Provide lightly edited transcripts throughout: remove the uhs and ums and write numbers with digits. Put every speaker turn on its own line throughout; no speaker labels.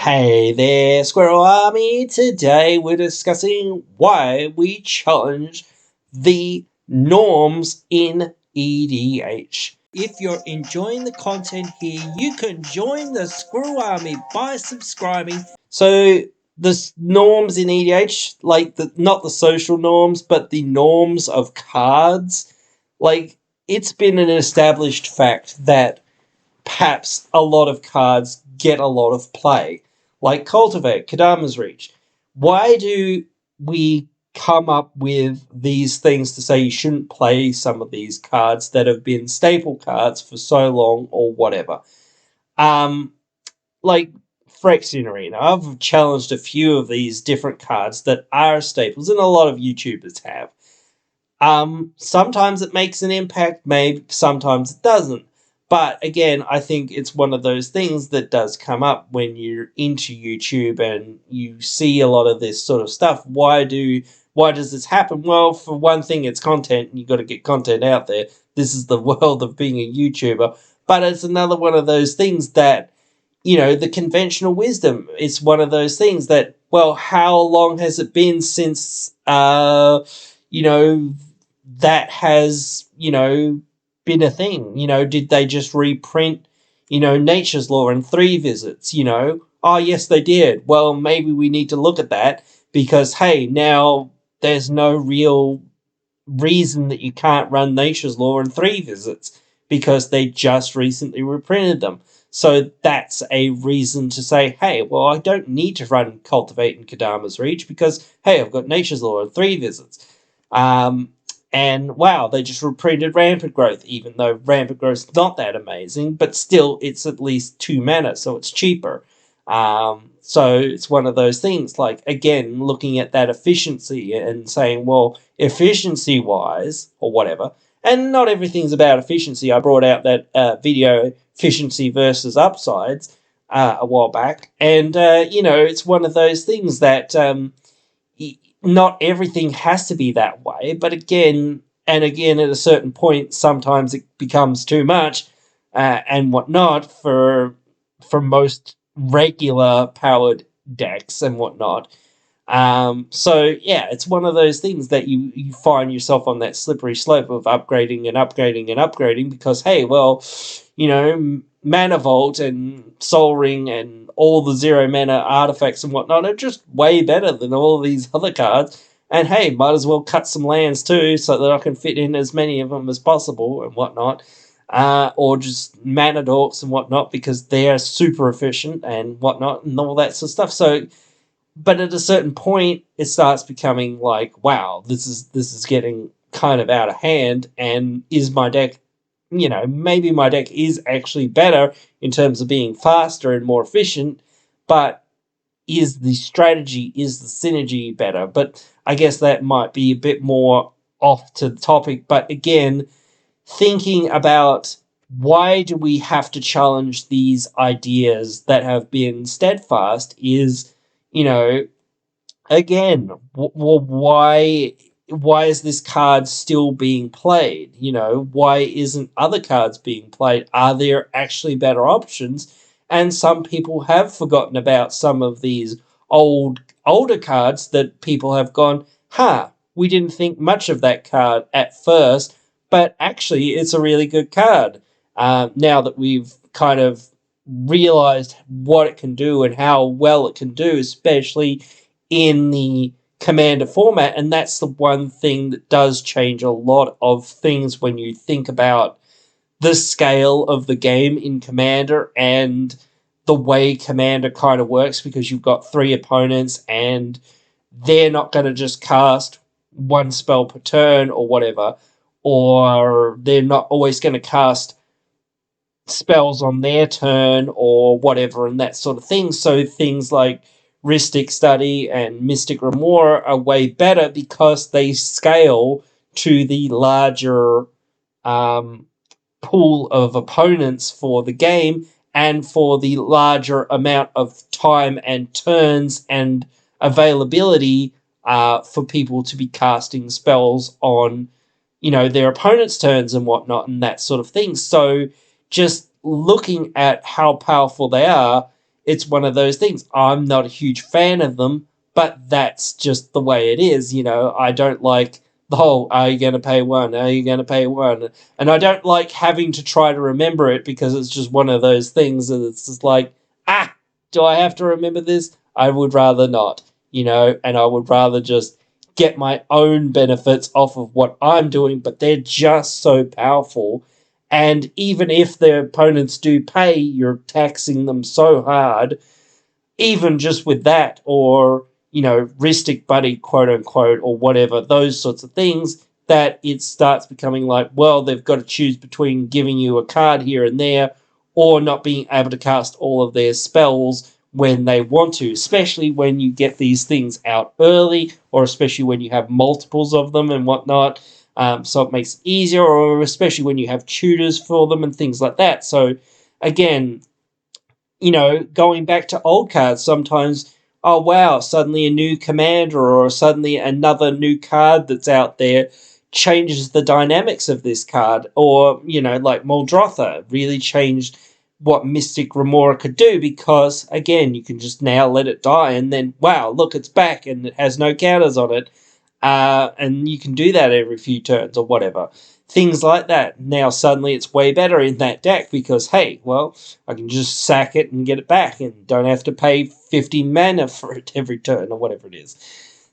Hey there, Squirrel Army. Today we're discussing why we challenge the norms in EDH. If you're enjoying the content here, you can join the Squirrel Army by subscribing. So the norms in EDH, like not the social norms, but the norms of cards, like it's been an established fact that perhaps a lot of cards get a lot of play, like Cultivate, Kadama's Reach. Why do we come up with these things to say you shouldn't play some of these cards that have been staple cards for so long or whatever? Um, like Phyrexian Arena, I've challenged a few of these different cards that are staples, and a lot of YouTubers have. Sometimes it makes an impact, maybe sometimes it doesn't. But again, I think it's one of those things that does come up when you're into YouTube and you see a lot of this sort of stuff. Why does this happen? Well, for one thing, it's content, and you got to get content out there. This is the world of being a YouTuber. But it's another one of those things that, the conventional wisdom. It's one of those things that, well, how long has it been since, that has, been a thing? Did they just reprint, Nature's Law in 3 visits? Oh, yes, they did. Well, maybe we need to look at that because, hey, now there's no real reason that you can't run Nature's Law in 3 visits because they just recently reprinted them. So that's a reason to say, hey, well, I don't need to run Cultivate and Kadama's Reach because, hey, I've got Nature's Law in 3 visits. And wow, they just reprinted Rampant Growth, even though Rampant Growth's not that amazing, but still it's at least 2 mana, so it's cheaper. So it's one of those things, like, again, looking at that efficiency and saying, well, efficiency-wise, or whatever, and not everything's about efficiency. I brought out that video, Efficiency versus Upsides, a while back, and, it's one of those things that not everything has to be that way, but again, at a certain point, sometimes it becomes too much and whatnot for most regular powered decks and whatnot. So yeah, it's one of those things that you find yourself on that slippery slope of upgrading and upgrading and upgrading because, hey, well, Mana Vault and Sol Ring and all the 0 mana artifacts and whatnot are just way better than all these other cards. And hey, might as well cut some lands too so that I can fit in as many of them as possible and whatnot. Or just mana dorks and whatnot because they're super efficient and whatnot and all that sort of stuff. So, but at a certain point, it starts becoming like, wow, this is getting kind of out of hand. And is my deck, maybe my deck is actually better in terms of being faster and more efficient, but is the strategy, is the synergy better? But I guess that might be a bit more off to the topic. But again, thinking about why do we have to challenge these ideas that have been steadfast is, again, why is this card still being played? Why isn't other cards being played? Are there actually better options? And some people have forgotten about some of these older cards that people have gone, we didn't think much of that card at first, but actually it's a really good card. Now that we've kind of realized what it can do and how well it can do, especially in the Commander format, and that's the one thing that does change a lot of things when you think about the scale of the game in Commander and the way Commander kind of works, because you've got 3 opponents and they're not going to just cast 1 spell per turn or whatever, or they're not always going to cast spells on their turn or whatever and that sort of thing. So things like Rhystic Study and Mystic Remora are way better because they scale to the larger pool of opponents for the game and for the larger amount of time and turns and availability for people to be casting spells on, their opponent's turns and whatnot and that sort of thing. So just looking at how powerful they are, it's one of those things. I'm not a huge fan of them, but that's just the way it is. I don't like the whole, are you going to pay one? Are you going to pay one? And I don't like having to try to remember it because it's just one of those things that it's just like, do I have to remember this? I would rather not, and I would rather just get my own benefits off of what I'm doing, but they're just so powerful. And even if their opponents do pay, you're taxing them so hard, even just with that, or, Ristic Buddy, quote unquote, or whatever, those sorts of things, that it starts becoming like, well, they've got to choose between giving you a card here and there, or not being able to cast all of their spells when they want to, especially when you get these things out early, or especially when you have multiples of them and whatnot. So it makes it easier, or especially when you have tutors for them and things like that. So, again, going back to old cards, sometimes, oh wow, suddenly a new commander or suddenly another new card that's out there changes the dynamics of this card. Or, like Muldrotha really changed what Mystic Remora could do because, again, you can just now let it die and then, wow, look, it's back and it has no counters on it. And you can do that every few turns or whatever. Things like that. Now suddenly it's way better in that deck because, hey, well, I can just sack it and get it back and don't have to pay 50 mana for it every turn or whatever it is.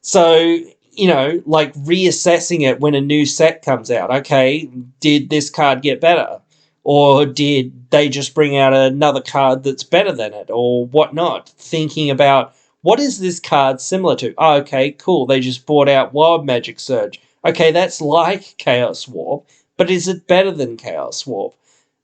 So, like reassessing it when a new set comes out. Okay, did this card get better? Or did they just bring out another card that's better than it or whatnot? Thinking about, what is this card similar to? Oh, okay, cool. They just brought out Wild Magic Surge. Okay, that's like Chaos Warp, but is it better than Chaos Warp?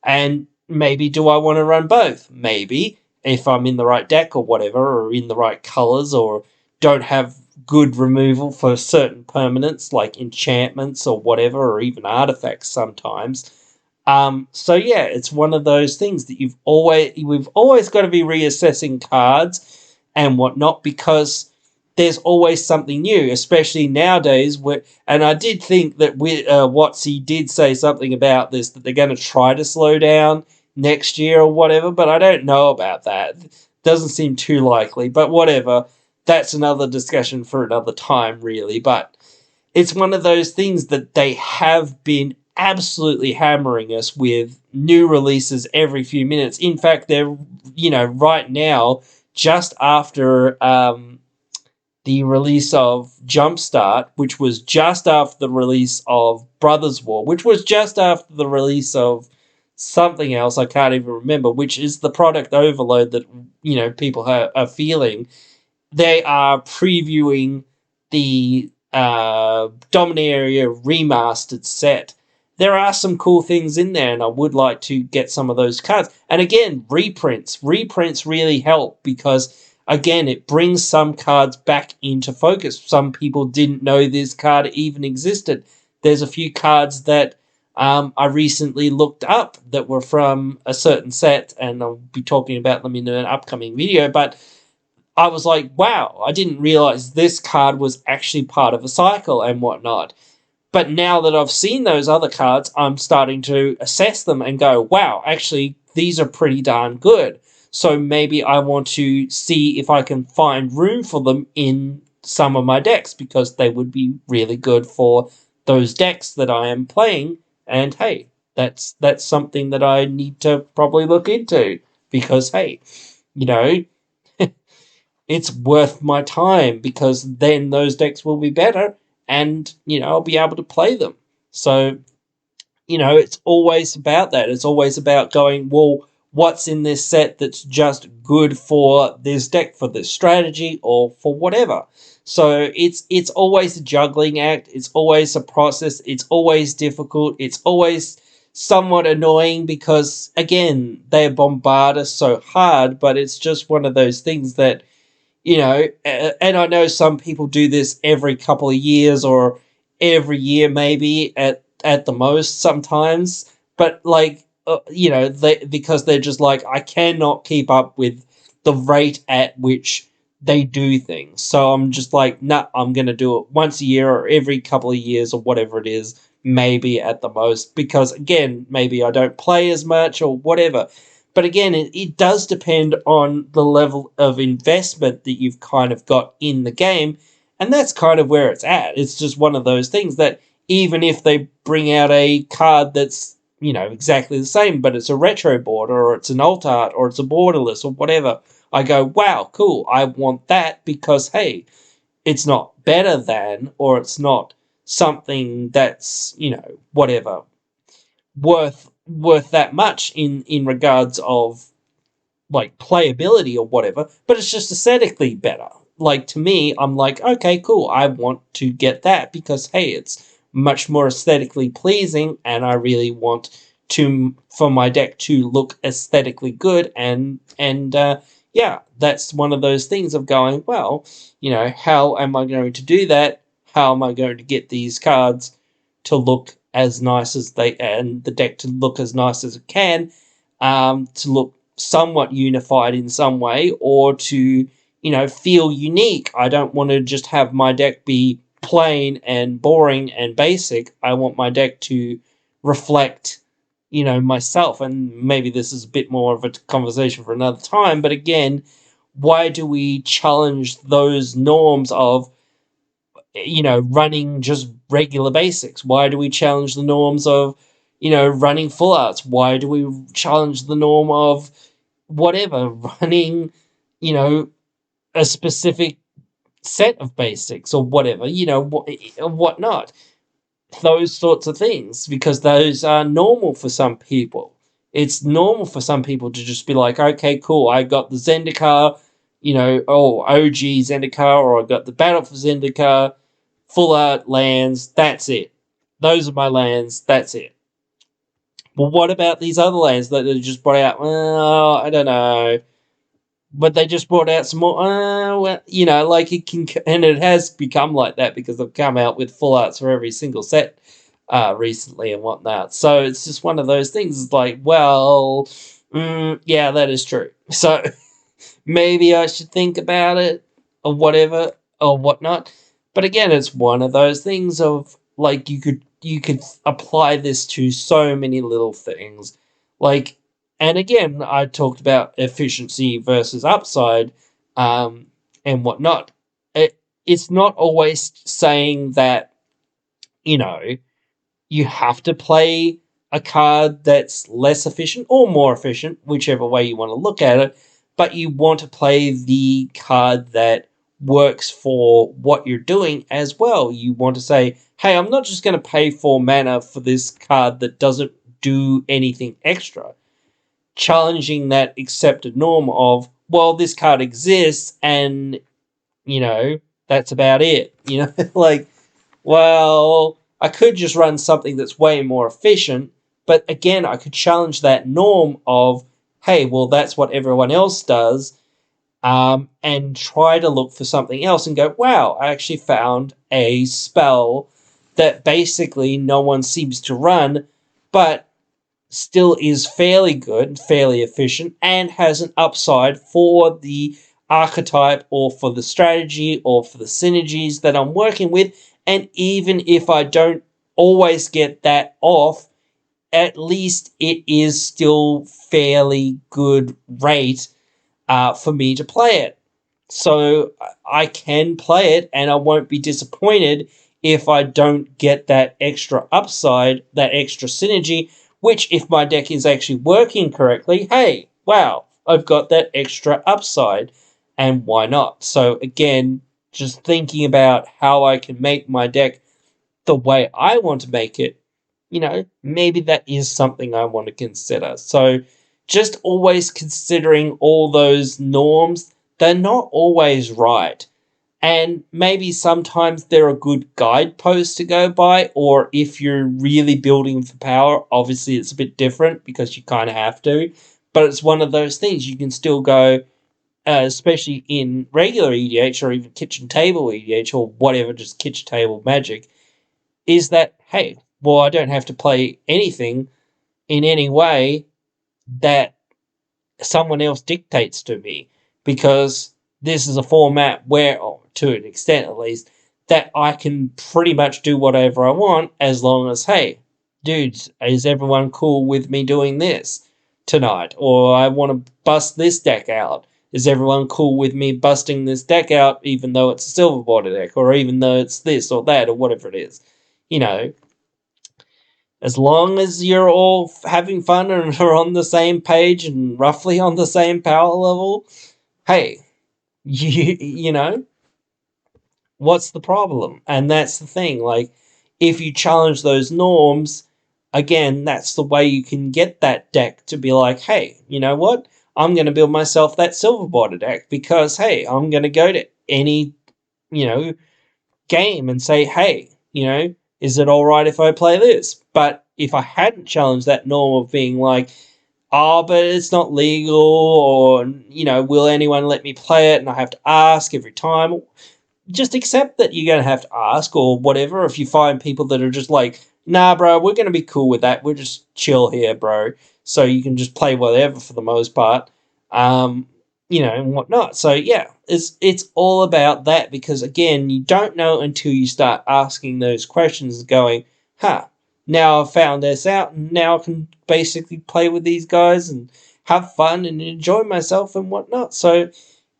And maybe do I want to run both? Maybe, if I'm in the right deck or whatever, or in the right colors, or don't have good removal for certain permanents like enchantments or whatever, or even artifacts sometimes. So yeah, it's one of those things that we've always got to be reassessing cards and whatnot because there's always something new, especially nowadays. And I did think that Watsy did say something about this, that they're going to try to slow down next year or whatever, but I don't know about that. Doesn't seem too likely, but whatever. That's another discussion for another time, really. But it's one of those things that they have been absolutely hammering us with new releases every few minutes. In fact, they're, right now, just after the release of Jumpstart, which was just after the release of Brothers War, which was just after the release of something else, I can't even remember, which is the product overload that, people are feeling. They are previewing the Dominaria remastered set. There are some cool things in there, and I would like to get some of those cards. And again, reprints. Reprints really help because, again, it brings some cards back into focus. Some people didn't know this card even existed. There's a few cards that I recently looked up that were from a certain set, and I'll be talking about them in an upcoming video, but I was like, wow, I didn't realize this card was actually part of a cycle and whatnot. But now that I've seen those other cards, I'm starting to assess them and go, wow, actually, these are pretty darn good. So maybe I want to see if I can find room for them in some of my decks because they would be really good for those decks that I am playing. And hey, that's something that I need to probably look into because, hey, it's worth my time because then those decks will be better and, I'll be able to play them. So, it's always about that. It's always about going, well, what's in this set that's just good for this deck, for this strategy, or for whatever. So it's always a juggling act. It's always a process. It's always difficult. It's always somewhat annoying because, again, they bombard us so hard, but it's just one of those things that, and I know some people do this every couple of years or every year maybe at the most sometimes, but because they're just like, I cannot keep up with the rate at which they do things. So I'm just like, nah, I'm going to do it once a year or every couple of years or whatever it is, maybe at the most, because again, maybe I don't play as much or whatever. But again, it does depend on the level of investment that you've kind of got in the game. And that's kind of where it's at. It's just one of those things that even if they bring out a card that's, exactly the same, but it's a retro board or it's an alt art or it's a borderless or whatever, I go, wow, cool. I want that because, hey, it's not better than, or it's not something that's, whatever, worth that much in regards of like playability or whatever, but it's just aesthetically better. Like to me, I'm like, okay, cool. I want to get that because hey, it's much more aesthetically pleasing, and I really want to for my deck to look aesthetically good. And yeah, that's one of those things of going, well, how am I going to do that? How am I going to get these cards to look as nice as they and the deck to look as nice as it can, to look somewhat unified in some way, or to feel unique. I don't want to just have my deck be plain and boring and basic. I want my deck to reflect myself. And maybe this is a bit more of a conversation for another time, but again, why do we challenge those norms of running just regular basics? Why do we challenge the norms of running full arts? Why do we challenge the norm of whatever, running a specific set of basics or whatever, whatnot? Those sorts of things, because those are normal for some people. It's normal for some people to just be like, okay, cool, I got the Zendikar, OG Zendikar, or I got the Battle for Zendikar, full art lands, that's it. Those are my lands, that's it. Well, what about these other lands that they just brought out? Well, I don't know. But they just brought out some more, like it can, and it has become like that because they've come out with full arts for every single set recently and whatnot. So it's just one of those things. It's like, well, yeah, that is true. So maybe I should think about it or whatever or whatnot. But again, it's one of those things of like you could apply this to so many little things. Like, and again, I talked about efficiency versus upside, and whatnot. It's not always saying that you know you have to play a card that's less efficient or more efficient, whichever way you want to look at it, but you want to play the card that works for what you're doing as well. You want to say, hey, I'm not just going to pay 4 mana for this card that doesn't do anything extra. Challenging that accepted norm of, well, this card exists and, that's about it. Like, well, I could just run something that's way more efficient, but again, I could challenge that norm of, hey, well, that's what everyone else does, and try to look for something else and go, wow, I actually found a spell that basically no one seems to run, but still is fairly good, fairly efficient, and has an upside for the archetype or for the strategy or for the synergies that I'm working with. And even if I don't always get that off, at least it is still fairly good rate for me to play it. So I can play it and I won't be disappointed if I don't get that extra upside, that extra synergy, which if my deck is actually working correctly, hey, wow, I've got that extra upside, and why not? So again, just thinking about how I can make my deck the way I want to make it, maybe that is something I want to consider. So just always considering all those norms, they're not always right. And maybe sometimes they're a good guidepost to go by, or if you're really building for power, obviously it's a bit different because you kind of have to. But it's one of those things you can still go, especially in regular EDH or even kitchen table EDH or whatever, just kitchen table magic, is that, hey, well, I don't have to play anything in any way that someone else dictates to me, because this is a format where, to an extent at least, that I can pretty much do whatever I want as long as, hey, dudes, is everyone cool with me doing this? tonight, or I want to bust this deck out. Is everyone cool with me busting this deck out, even though it's a silver border deck, or even though it's this or that, or whatever it is? You know, as long as you're all having fun and are on the same page and roughly on the same power level, hey, you know, what's the problem? And that's the thing. Like, if you challenge those norms, again, that's the way you can get that deck to be like, hey, you know what? I'm going to build myself that silver border deck because, hey, I'm going to go to any, you know, game and say, hey, you know, is it all right if I play this? But if I hadn't challenged that norm of being like, oh, but it's not legal, or, you know, will anyone let me play it? And I have to ask every time. Just accept that you're going to have to ask or whatever. If you find people that are just like, nah, bro, we're going to be cool with that. We're just chill here, bro. So you can just play whatever for the most part. You know, and whatnot. So yeah, it's all about that because again, you don't know until you start asking those questions, going, huh, now I've found this out, and now I can basically play with these guys and have fun and enjoy myself and whatnot. So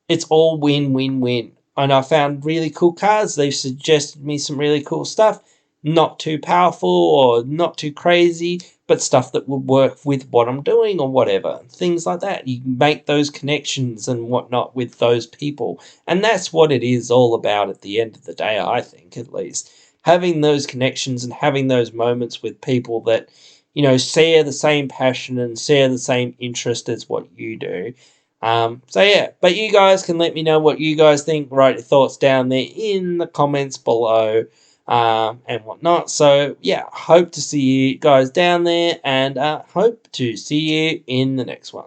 it's all win win win. And I found really cool cards. They've suggested me some really cool stuff. Not too powerful or not too crazy, but stuff that would work with what I'm doing or whatever. Things like that. You can make those connections and whatnot with those people. And that's what it is all about at the end of the day, I think, at least. Having those connections and having those moments with people that, you know, share the same passion and share the same interest as what you do. So yeah, but you guys can let me know what you guys think. Write your thoughts down there in the comments below, and whatnot. So yeah, hope to see you guys down there, and hope to see you in the next one.